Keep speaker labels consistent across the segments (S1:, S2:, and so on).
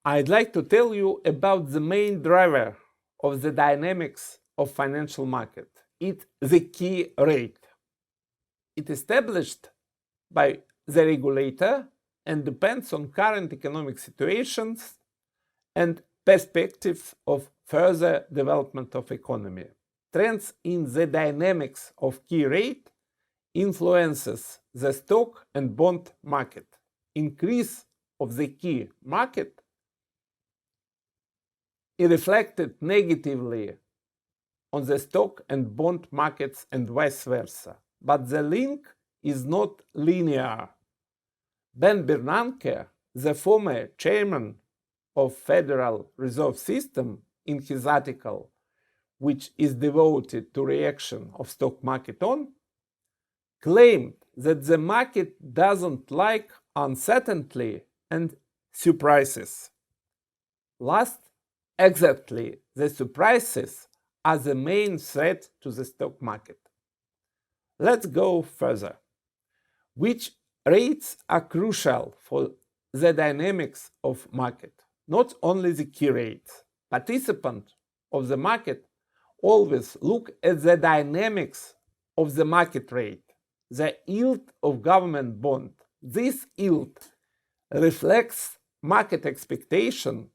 S1: I'd like to tell you about the main driver of the dynamics of financial market. It's the key rate. It is established by the regulator and depends on current economic situations and perspectives of further development of economy. Trends in the dynamics of key rate influences the stock and bond market. Increase of the key market is reflected negatively on the stock and bond markets and vice versa. But the link is not linear. Ben Bernanke, the former chairman of Federal Reserve System, in his article, which is devoted to reaction of stock market on, claimed that the market doesn't like uncertainty and surprises. Last, exactly, the surprises are the main threat to the stock market. Let's go further. Which rates are crucial for the dynamics of market? Not only the key rates. Participants of the market always look at the dynamics of the market rate, the yield of government bond. This yield reflects market expectation.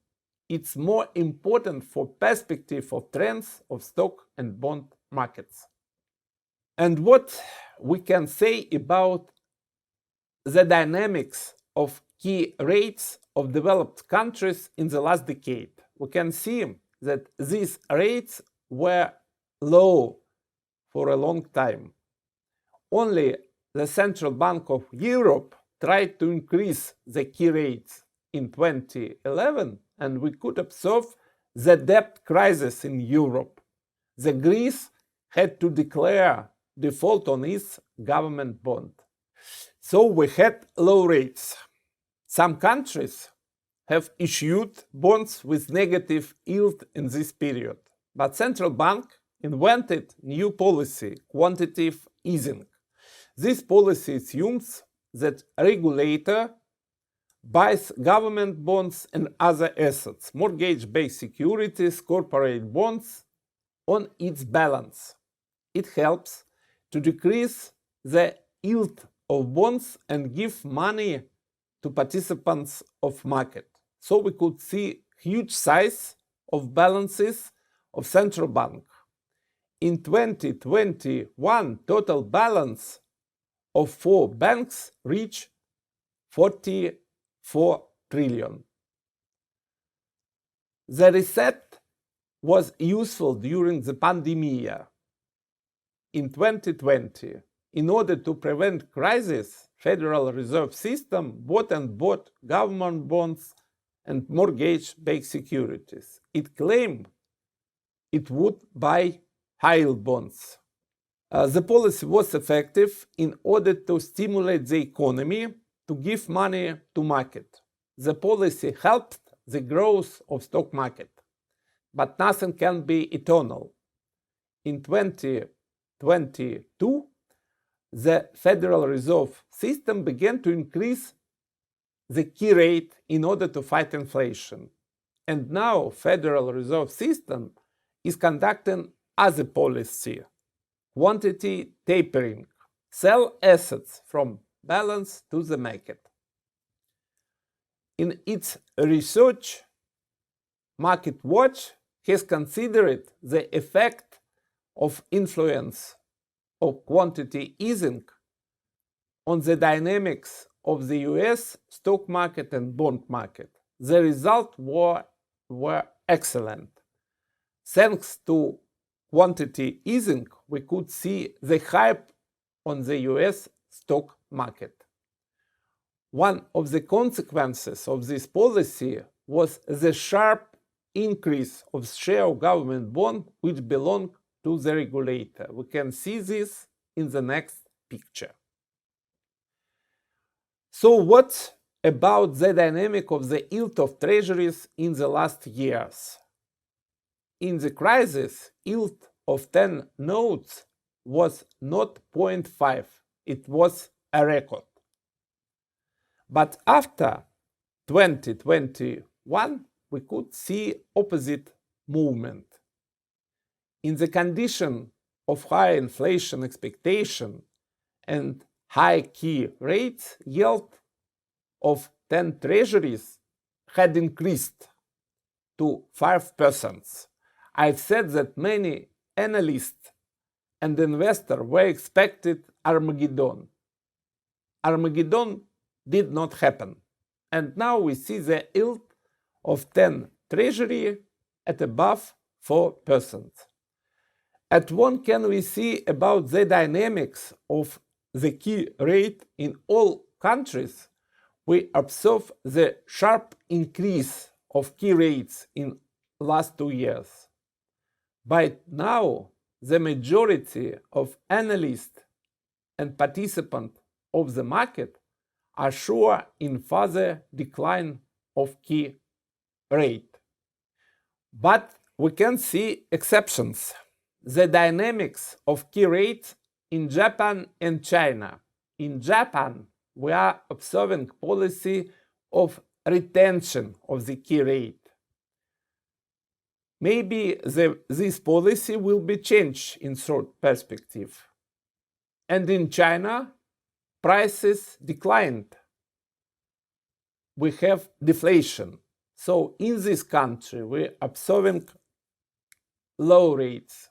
S1: It's more important for perspective of trends of stock and bond markets. And what we can say about the dynamics of key rates of developed countries in the last decade? We can see that these rates were low for a long time. Only the Central Bank of Europe tried to increase the key rates in 2011, and we could observe the debt crisis in Europe. The Greece had to declare default on its government bond. So we had low rates. Some countries have issued bonds with negative yield in this period. But central bank invented new policy, quantitative easing. This policy assumes that regulator buys government bonds and other assets, mortgage-based securities, corporate bonds on its balance. It helps to decrease the yield of bonds and give money to participants of market. So we could see huge size of balances of central bank. In 2021, total balance of 4 banks reached 44 trillion. The reset was useful during the pandemic. In 2020, in order to prevent crisis, Federal Reserve System bought government bonds and mortgage-based securities. It claimed it would buy high-yield bonds. The policy was effective in order to stimulate the economy, to give money to market. The policy helped the growth of stock market. But nothing can be eternal. In 2022, the Federal Reserve System began to increase the key rate in order to fight inflation. And now Federal Reserve System is conducting other policy, quantity tapering, sell assets from balance to the market. In its research, Market Watch has considered the effect of influence of quantity easing on the dynamics of the US stock market and bond market. The results were excellent. Thanks to quantity easing, we could see the hype on the US stock market. One of the consequences of this policy was the sharp increase of share of government bond which belong to the regulator. We can see this in the next picture. So what about the dynamic of the yield of treasuries in the last years? In the crisis, yield of 10 notes was not 0.5, it was a record. But after 2021, One, we could see opposite movement. In the condition of high inflation expectation and high key rates, yield of 10 treasuries had increased to 5%. I've said that many analysts and investors were expected Armageddon. Armageddon did not happen. And now we see the yield of 10 treasury at above 4%. At what can we see about the dynamics of the key rate in all countries? We observe the sharp increase of key rates in last 2 years. By now, the majority of analysts and participants of the market are sure in further decline of key rate. But we can see exceptions. The dynamics of key rates in Japan and China. In Japan, we are observing policy of retention of the key rate. Maybe this policy will be changed in short perspective. And in China, prices declined. We have deflation. So in this country, we're observing low rates.